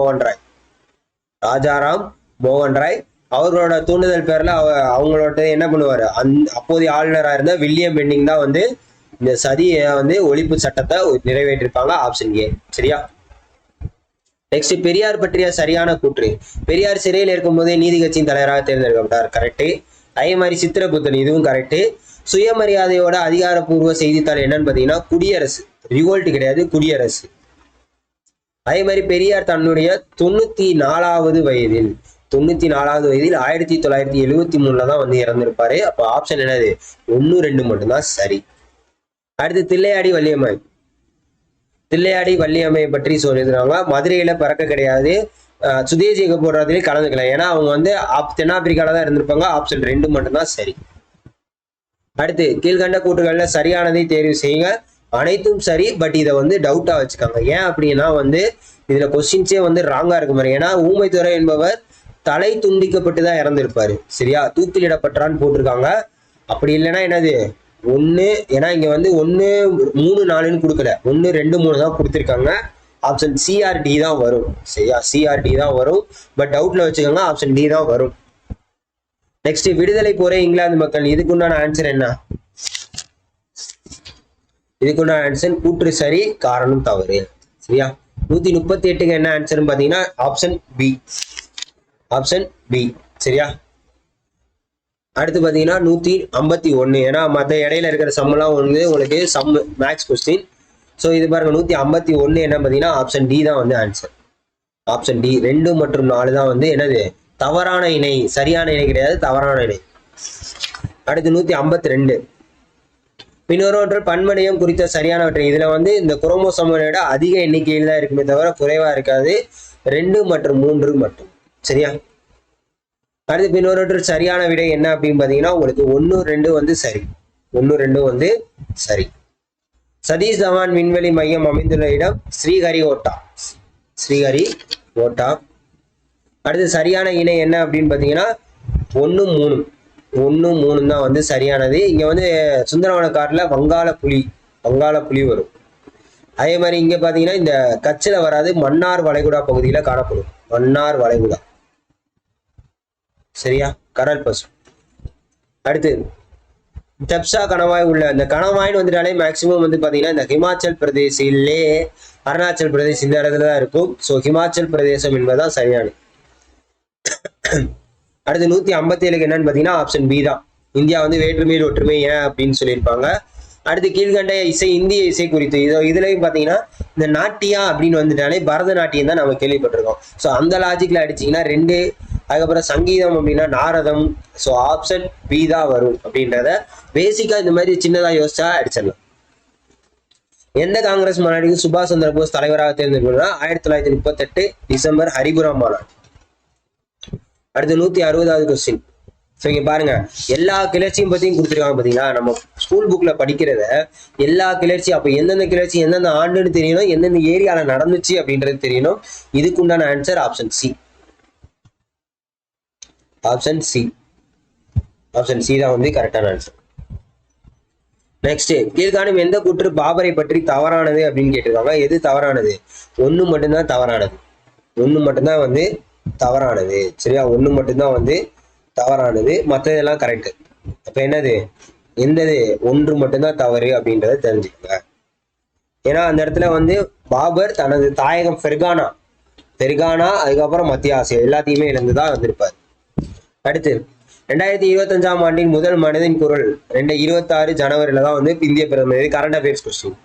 மோகன் ராய். அவர்களோட தூண்டுதல் பேர்ல அவங்களோட என்ன பண்ணுவாரு, அப்போதைய ஆளுநரா இருந்த வில்லியம் பெண்டிங் தான் வந்து இந்த சதியை வந்து ஒழிப்பு சட்டத்தை நிறைவேற்றிருப்பாங்க. Option A. சரியா? நெக்ஸ்ட், பெரியார் பற்றிய சரியான கூற்று. பெரியார் சிறையில் இருக்கும் போதே நீதி கட்சியின் தலைவராக தேர்ந்தெடுக்கப்பட்டார். கரெக்ட். அதே மாதிரி சித்திரகுப்தன், இதுவும் கரெக்ட். சுயமரியாதையோட அதிகாரப்பூர்வ செய்தித்தாள் என்னன்னு பாத்தீங்கன்னா குடியரசு. ரிவோல்ட் கிடையாது, குடியரசு. அதே மாதிரி பெரியார் தன்னுடைய 94வது வயதில் 1973 தான் வந்து இறந்திருப்பாரு. அப்போ ஆப்ஷன் என்னது? 1, 2 மட்டும்தான் சரி. அடுத்து, தில்லையாடி வள்ளியம்மையை பற்றி சொல்லியிருக்காங்க. மதுரையில பிறக்க கிடையாது, சுதேசி இயக்க போராட்டத்திலே கலந்துக்கலாம். ஏன்னா அவங்க வந்து தென்னாப்பிரிக்கால தான் இருந்திருப்பாங்க. ஆப்ஷன் 2 மட்டும்தான் சரி. அடுத்து, கீழ்கண்ட கூற்றுகள்ல சரியானதை தேர்வு செய்யுங்க. அனைத்தும் சரி, பட் இதை வந்து டவுட்டா வச்சுக்காங்க. ஏன் அப்படின்னா வந்து இதுல கொஸ்டின்ஸே வந்து ராங்கா இருக்க மாதிரி. ஏன்னா ஊமைத்துறை என்பவர் தலை துண்டிக்கப்பட்டுதான் இறந்திருப்பாரு. சரியா? தூக்கிலிடப்பட்டான்னு போட்டிருக்காங்க. அப்படி இல்லைன்னா என்னது 1, ஏன்னா இங்க வந்து 1, 3, 4ன்னு கொடுக்கல, 1, 2, 3 தான் கொடுத்துருக்காங்க. ஆப்ஷன் CRD தான் வரும். சரியா? CRD தான் வரும். பட் டவுட்ல வச்சுக்கோங்க, ஆப்ஷன் டி தான் வரும். நெக்ஸ்ட், விடுதலை போரே இங்கிலாந்து மக்கள். இதுக்குண்டான ஆன்சர் என்ன? இதுக்குண்டான ஆன்சர் கூற்று சரி, காரணம் தவறு. சரியா? 138க்கு என்ன ஆன்சர் பாத்தீங்கன்னா ஆப்ஷன் பி. சரியா? அடுத்து பாத்தீங்கன்னா 151. ஏன்னா மற்ற இடையில இருக்கிற சம்மெல்லாம் வந்து உங்களுக்கு சம் மேக்ஸ் கொஸ்டின். ஸோ இது பாருங்க 151 என்ன பாத்தீங்கன்னா ஆப்ஷன் டி தான் வந்து ஆன்சர். Option D. 2 மற்றும் 4 தான் வந்து என்னது தவறான இணை, சரியான இணை கிடையாது, தவறான இணை. அடுத்து 152 பின்னொரு பன்மடையம் குறித்த சரியானவற்றை. இதுல வந்து இந்த குரோமோசோம்களோட அதிக எண்ணிக்கையில் தான் இருக்குமே தவிர குறைவா இருக்காது. 2 மற்றும் 3 மட்டும். சரியா? அடுத்து, பின்னொரு சரியான விடை என்ன அப்படின்னு பாத்தீங்கன்னா உங்களுக்கு 1, 2 வந்து சரி. 1, 2 வந்து சரி. சதீஷ் தவான் விண்வெளி மையம் அமைந்துள்ள இடம் ஸ்ரீஹரிகோட்டா. அடுத்து, சரியான இணை என்ன அப்படின்னு பாத்தீங்கன்னா 1, 3 தான் வந்து சரியானது. இங்க வந்து சுந்தரவனக்காட்டுல வங்காள புலி வரும். அதே மாதிரி இங்க பாத்தீங்கன்னா இந்த கட்சில வராது, மன்னார் வளைகுடா பகுதியில காணப்படும். மன்னார் வளைகுடா. சரியா? கடல் பசு. அடுத்து, தப்சா கணவாய் உள்ள இந்த கணவாய்னு வந்துட்டாலே மேக்சிமம் வந்து பாத்தீங்கன்னா இந்த ஹிமாச்சல் பிரதேச இல்லே அருணாச்சல் பிரதேஷ் இந்த இடத்துல தான் இருக்கும். ஸோ ஹிமாச்சல் பிரதேசம் என்பதுதான் சரியானது. அடுத்து 157க்கு என்னன்னு பாத்தீங்கன்னா ஆப்ஷன் பி தான். இந்தியா வந்து வேற்றுமையில் ஒற்றுமை ஏன் அப்படின்னு சொல்லியிருப்பாங்க. அடுத்து, கீழ்கண்ட இசை இந்திய இசை குறித்து. இதுலயும் பாத்தீங்கன்னா இந்த நாட்டியா அப்படின்னு வந்துட்டாலே பரதநாட்டியம் தான் நம்ம கேள்விப்பட்டிருக்கோம். ஸோ அந்த லாஜிக்ல அடிச்சீங்கன்னா 2. அதுக்கப்புறம் சங்கீதம் அப்படின்னா நாரதம். ஸோ ஆப்ஷன் பி தான் வரும் அப்படின்றத பேசிக்கா இந்த மாதிரி சின்னதா யோசிச்சா அடிச்சிடலாம். எந்த காங்கிரஸ் மாநாட்டுக்கு சுபாஷ் சந்திர போஸ் தலைவராக தேர்ந்தெடுக்கணும்னா 1938 டிசம்பர் ஹரிபுரம் மாநாடு. அடுத்து 160வது கொஸ்டின். ஸோ இங்க பாருங்க, எல்லா கிளர்ச்சியும் பத்தியும் கொடுத்துருக்காங்க பாத்தீங்களா. நம்ம ஸ்கூல் புக்ல படிக்கிறத எல்லா கிளர்ச்சி, அப்ப எந்தெந்த கிளர்ச்சி எந்தெந்த ஆண்டுன்னு தெரியணும், எந்தெந்த ஏரியால நடந்துச்சு அப்படின்றது தெரியணும். இதுக்கு உண்டான answer option C. Option C. Option C தான் வந்து கரெக்டான ஆன்சர். நெக்ஸ்ட், கீழ்காணும் எந்த கூற்று பாபரை பற்றி தவறானது அப்படின்னு கேட்டிருக்காங்க. எது தவறானது? ஒண்ணு மட்டும்தான் தவறானது. ஒண்ணு மட்டும்தான் வந்து தவறானது. சரியா, ஒண்ணு மட்டும்தான் வந்து தவறானது, மற்றதெல்லாம் கரெக்ட். அப்ப என்னது? எந்தது? ஒன்று மட்டும்தான் தவறு அப்படின்றத தெரிஞ்சுக்கோங்க. ஏன்னா அந்த இடத்துல வந்து பாபர் தனது தாயகம் பெர்கானா அதுக்கப்புறம் மத்திய ஆசியா எல்லாத்தையுமே இழந்துதான் வந்திருப்பார். அடுத்து 2025ஆம் ஆண்டின் முதல் மனதின் குரல் 2026 ஜனவரியில தான் வந்து இந்திய பிரதமர். இது கரண்ட் அஃபேர்ஸ் கொஸ்டின்.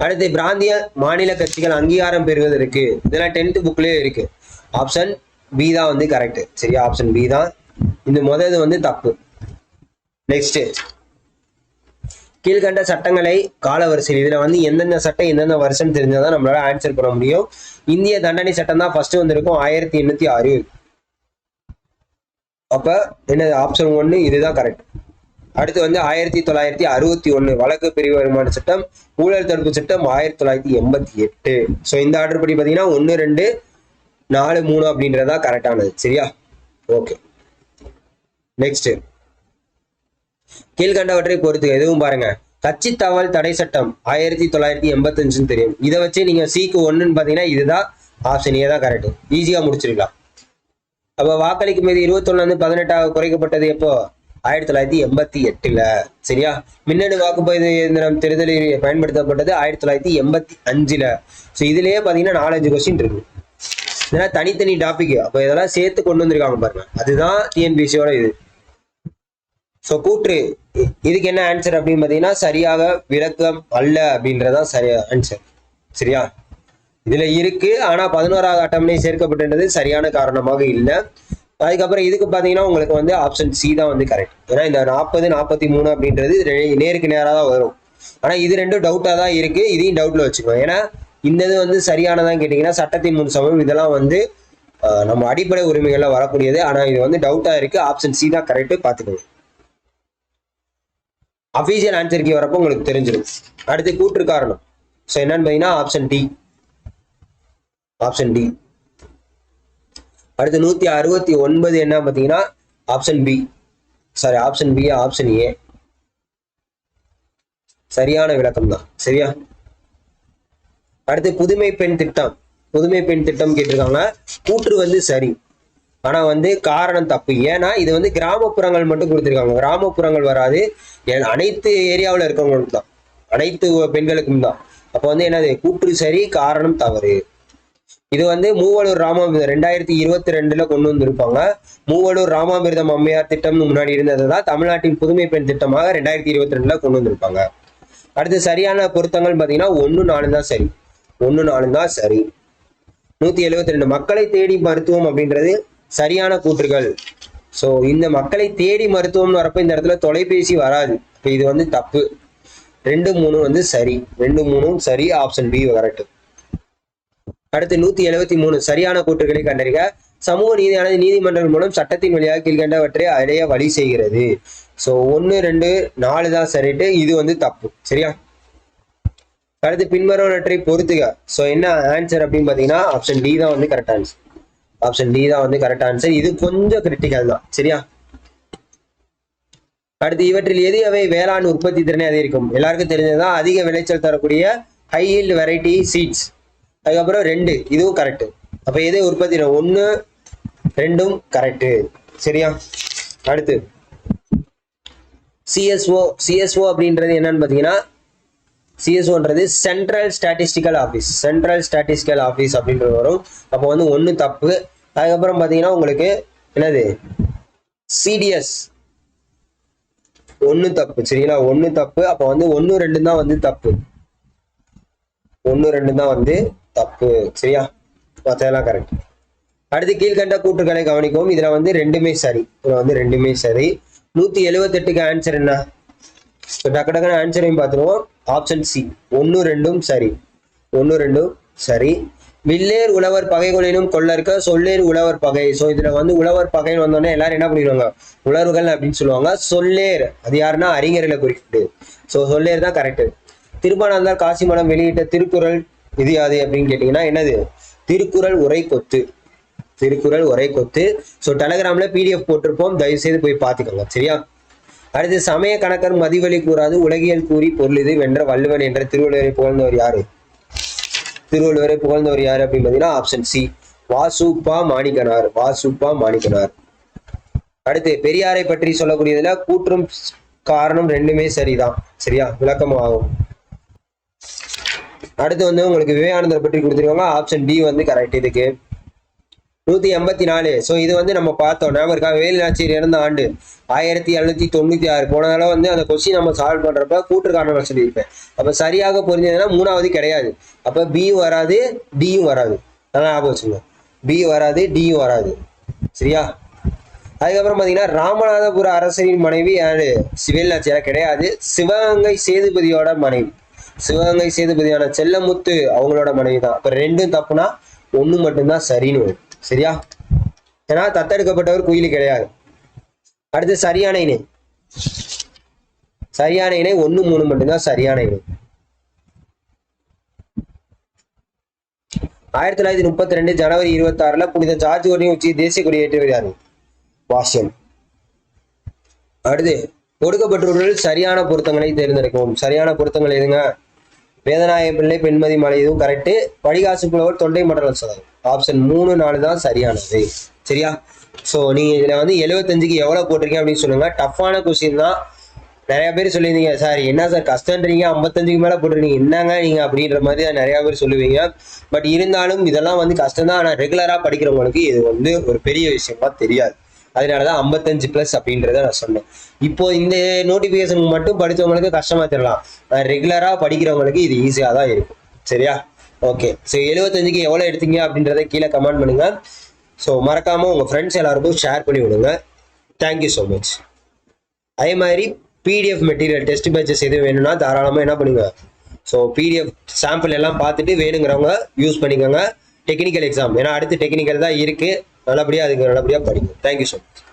அடுத்து, பிராந்திய மாநில கட்சிகள் அங்கீகாரம் பெறுவதற்கு, இதெல்லாம் 10th புக்லயே இருக்கு. ஆப்ஷன் பி தான் வந்து கரெக்ட். சரியா, ஆப்ஷன் பி தான். இந்த முதல் வந்து தப்பு. நெக்ஸ்ட், கீழ்கண்ட சட்டங்களை காலவரிசையில், இதுல வந்து எந்தெந்த சட்டம் எந்தெந்த வருஷம் தெரிஞ்சாதான் நம்மளால ஆன்சர் பண்ண முடியும். இந்திய தண்டனை சட்டம் தான் ஃபர்ஸ்ட் வந்திருக்கும் 1806. அப்ப என்ன? ஆப்ஷன் 1 இதுதான் கரெக்ட். அடுத்து வந்து 1961 வழக்கு பிரிவு வருமான சட்டம், ஊழல் தடுப்பு சட்டம் 1988. ஸோ இந்த ஆர்டர் படி பார்த்தீங்கன்னா 1, 2, 4, 3 அப்படின்றதா கரெக்டானது. சரியா, ஓகே. நெக்ஸ்ட், கீழ்கண்டவற்றை பொறுத்து எதுவும் பாருங்க. கட்சி தகவல் தடை சட்டம் 1985 தெரியும். இதை வச்சு நீங்க சிக்கு 1ன்னு பாத்தீங்கன்னா இதுதான் ஆப்ஷன் ஏ தான் கரெக்ட். ஈஸியா முடிச்சிருக்கலாம். அப்ப வாக்களிக்கும் மீது 21 18 குறைக்கப்பட்டது எப்போ? 1988. சரியா, மின்னணு வாக்குப்பதிவு இயந்திரம் தேர்தலில் பயன்படுத்தப்பட்டது 1985. ஸோ இதுலயே பாத்தீங்கன்னா 4-5 கொஸ்டின் இருக்கு. இதெல்லாம் தனித்தனி டாபிக். அப்ப இதெல்லாம் சேர்த்து கொண்டு வந்திருக்காங்க பாருங்க. அதுதான் டிஎன்பிசியோட இது. ஸோ கூற்று, இதுக்கு என்ன ஆன்சர் அப்படின்னு பாத்தீங்கன்னா சரியாக விளக்கம் அல்ல அப்படின்றதான் சரியா ஆன்சர். சரியா, இதுல இருக்கு, ஆனா 11வது அட்டவணை சேர்க்கப்பட்டது சரியான காரணமாக இல்லை. அதுக்கப்புறம் இதுக்கு பாத்தீங்கன்னா உங்களுக்கு வந்து ஆப்ஷன் சி தான் வந்து கரெக்ட். ஏன்னா இந்த 40, 43 அப்படின்றது நேருக்கு நேராக தான் வரும். ஆனா இது ரெண்டும் டவுட்டா தான் இருக்கு. இதையும் டவுட்ல வச்சுக்கோங்க. ஏன்னா இந்த இது வந்து சரியானதான் கேட்டீங்கன்னா சட்டத்தின் முன் சமம் இதெல்லாம் வந்து நம்ம அடிப்படை உரிமைகள்ல வரக்கூடியது. ஆனா இது வந்து டவுட்டா இருக்கு. ஆப்ஷன் சி தான் கரெக்ட், பாத்துக்கோங்க. அபிஷியல் ஆன்சருக்கு வரப்போ உங்களுக்கு தெரிஞ்சிடும். அடுத்து கூற்று காரணம். ஸோ என்னன்னு பாத்தீங்கன்னா ஆப்ஷன் டி. Option D. அடுத்து 169 என்ன பாத்தீங்கன்னா option B. Sorry, option B, option A சரியான விளக்கம் தான். சரியா, அடுத்து புதுமை பெண் திட்டம். புதுமை பெண் திட்டம் கேட்டிருக்காங்க. கூற்று வந்து சரி, ஆனா வந்து காரணம் தப்பு. ஏன்னா இது வந்து கிராமப்புறங்கள் மட்டும் கொடுத்திருக்காங்க, கிராமப்புறங்கள் வராது, அனைத்து ஏரியாவில் இருக்கவங்களுக்கு தான், அனைத்து பெண்களுக்கும் தான். அப்ப வந்து என்னது? கூற்று சரி, காரணம் தவறு. இது வந்து மூவலூர் ராமாமிர்தம் 2022 கொண்டு வந்திருப்பாங்க. மூவலூர் ராமாமிர்தம் அம்மையார் திட்டம்னு முன்னாடி இருந்ததுதான் தமிழ்நாட்டின் புதுமை பெண் திட்டமாக 2022 கொண்டு வந்திருப்பாங்க. அடுத்து சரியான பொருத்தங்கள் பாத்தீங்கன்னா 1, 4 தான் சரி. 1, 4 தான் சரி. 172 மக்களை தேடி மருத்துவம் அப்படின்றது சரியான கூற்றுகள். சோ இந்த மக்களை தேடி மருத்துவம்னு வரப்ப இந்த இடத்துல தொலைபேசி வராது. இப்ப இது வந்து தப்பு. 2, 3 வந்து சரி. 2, 3 சரி. Option B correct. அடுத்து 173 சரியான கூற்றுகளை கண்டறிக. சமூக நீதியானது நீதிமன்றங்கள் மூலம் சட்டத்தின் வழியாக கீழ்கண்டவற்றை அடைய வழி செய்கிறது. சோ 1, 2, 4 தான் சரிட்டு. இது வந்து தப்பு. சரியா, அடுத்து பின்வருவனவற்றை பொறுத்துக. சோ என்ன ஆன்சர் அப்படின்னு பாத்தீங்கன்னா ஆப்ஷன் டி தான் வந்து கரெக்ட் ஆன்சர். ஆப்ஷன் டி தான் வந்து கரெக்ட் ஆன்சர். இது கொஞ்சம் கிரிட்டிக்கல் தான். சரியா, அடுத்து இவற்றில் எது அவை வேளாண் உற்பத்தி திறனை அதிகரிக்கும்? எல்லாருக்கும் தெரிஞ்சதுதான் அதிக விளைச்சல் தரக்கூடிய ஹை ஈல்ட் வெரைட்டி சீட்ஸ். அதுக்கப்புறம் 2 இதுவும் கரெக்ட். அப்ப எது உற்பத்தி? 1, 2 கரெக்ட். சரியா, அடுத்து சிஎஸ்ஓ அப்படின்றது என்னன்னு பாத்தீங்கன்னா சிஎஸ்ஓன்றது central statistical office. Central statistical office அப்படின்றது வரும். அப்போ வந்து 1 தப்பு. அதுக்கப்புறம் பாத்தீங்கன்னா உங்களுக்கு என்னது? சிடிஎஸ் 1 தப்பு. சரிங்களா, 1 தப்பு. அப்ப வந்து 1, 2 தான் வந்து தப்பு. 1, 2 தான் வந்து தப்பு. சரியா, மற்றதெல்லாம் கரெக்ட். அடுத்து கீழ்கண்ட கூற்றுகளை கவனிக்கவும். இதுல வந்து 2மே சரி. இதுல வந்து 2மே சரி. 178க்கு ஆன்சர் என்ன? ஸோ டக்கு டக்குன்னு ஆன்சரையும் பார்த்துருவோம். ஆப்ஷன் சி 1 2 சரி. 1 2 சரி. வில்லேர் உழவர் பகை கொள்ளினும் கொள்ளற்க சொல்லேர் உழவர் பகை. ஸோ இதுல வந்து உழவர் பகைன்னு வந்தோடனே எல்லாரும் என்ன பண்ணிடுவாங்க, உழவர்கள் அப்படின்னு சொல்லுவாங்க. சொல்லேர் அது யாருன்னா அறிஞர்களை குறிப்பிட்டு. ஸோ சொல்லேர் தான் கரெக்ட். திருப்பானந்தார் காசி மடம் வெளியிட்ட திருக்குறள் இது யாது அப்படின்னு கேட்டீங்கன்னா என்னது, திருக்குறள் உரை கொத்து. திருக்குறள் உரை கொத்து. ஸோ டெலகிராம்ல பிடிஎஃப் போட்டிருப்போம், தயவு செய்து போய் பார்த்துக்கோங்க சரியா. அடுத்து சமய கணக்கர் மதிவழி கூறாது உலகியல் கூறி பொருள் இது வென்ற வள்ளுவன் என்ற திருவள்ளுவரை புகழ்ந்தவர் யாரு? திருவள்ளுவரை புகழ்ந்தவர் யாரு அப்படின்னு பாத்தீங்கன்னா ஆப்ஷன் சி வாசுப்பா மாணிக்கனார். வாசுப்பா மாணிக்கனார். அடுத்து பெரியாரை பற்றி சொல்லக்கூடியதுல கூற்றும் காரணம் ரெண்டுமே சரிதான் சரியா, விளக்கமும் ஆகும். அடுத்து வந்து உங்களுக்கு விவேகானந்தர் பற்றி கொடுத்துருவாங்க. ஆப்ஷன் டி வந்து கரெக்ட் இதுக்கு. 184. ஸோ இது வந்து நம்ம பார்த்தோம் ஞாபகம் இருக்கா, வேலு நாச்சியார் இறந்த ஆண்டு 1796. போன தடவை வந்து அந்த கொஸ்டின் நம்ம சால்வ் பண்றப்ப கூற்று காரணம் சொல்லியிருப்பேன். அப்ப சரியாக புரிஞ்சதுன்னா 3வது கிடையாது. அப்ப பி வராது, டியும் வராது. நல்லா ஞாபகம் வச்சுங்க, பி வராது, டியும் வராது சரியா. அதுக்கப்புறம் பாத்தீங்கன்னா ராமநாதபுர அரசரின் மனைவி யாரு? வேலு நாச்சியார் கிடையாது, சிவகங்கை சேதுபதியோட மனைவி. சிவகங்கை சேதுபதியான செல்லமுத்து அவங்களோட மனைவி தான். அப்ப 2ம் தப்புனா 1 மட்டும்தான் சரின்னு வரும் சரியா. ஏன்னா தத்தெடுக்கப்பட்டவர் குயிலி கிடையாது. அடுத்து சரியான இணை. சரியான இணை 1 3 மட்டும்தான் சரியான இணை. 1932 ஜனவரி 26 புனித ஜார்ஜ் கொடியின் உச்சி தேசிய கொடி ஏற்றியவர் யாரு? வாஷியன். அடுத்து கொடுக்கப்பட்டுள்ள சரியான பொருத்தங்களை தேர்ந்தெடுக்கவும். சரியான பொருத்தங்கள் எதுங்க? வேதநாயக பிள்ளை பெண்மதி மலை இதுவும் கரெக்ட். படிகாசு புலவர் தொண்டை மண்டலம் சதம். ஆப்ஷன் 3 4 தான் சரியானது சரியா. ஸோ நீங்க இதுல வந்து 75க்கு எவ்வளவு போட்டிருக்கீங்க அப்படின்னு சொல்லுங்க. டஃப்பான கொஸ்டின் தான். நிறைய பேர் சொல்லியிருந்தீங்க சார் என்ன சார் கஷ்டன்றீங்க, 55க்கு மேல போட்டிருக்கீங்க என்னங்க நீங்க அப்படின்ற மாதிரி நிறைய பேர் சொல்லுவீங்க. பட் இருந்தாலும் இதெல்லாம் வந்து கஷ்டம் தான். ஆனால் ரெகுலரா படிக்கிறவங்களுக்கு இது வந்து ஒரு பெரிய விஷயமா தெரியாது. அதனாலதான் 55+ அப்படின்றத நான் சொன்னேன். இப்போ இந்த நோட்டிபிகேஷனுக்கு மட்டும் படித்தவங்களுக்கு கஷ்டமா தெரியலாம், ரெகுலரா படிக்கிறவங்களுக்கு இது ஈஸியா தான் இருக்கும் சரியா. ஓகே, ஸோ 75க்கு எவ்வளவு எடுத்தீங்க அப்படின்றத கீழே கமெண்ட் பண்ணுங்க. ஸோ மறக்காம உங்க ஃப்ரெண்ட்ஸ் எல்லாருக்கும் ஷேர் பண்ணி விடுங்க. Thank you so much. அதே மாதிரி பிடிஎஃப் மெட்டீரியல் டெஸ்ட் பேட்சஸ் எதுவும் வேணும்னா தாராளமாக என்ன பண்ணுங்க, ஸோ பிடிஎஃப் சாம்பிள் எல்லாம் பார்த்துட்டு வேணுங்கிறவங்க யூஸ் பண்ணிக்கோங்க. டெக்னிக்கல் எக்ஸாம் ஏன்னா அடுத்து டெக்னிக்கல் தான் இருக்கு, நல்லபடியாக அதுக்கு நல்லபடியாக படிங்க. Thank you so much.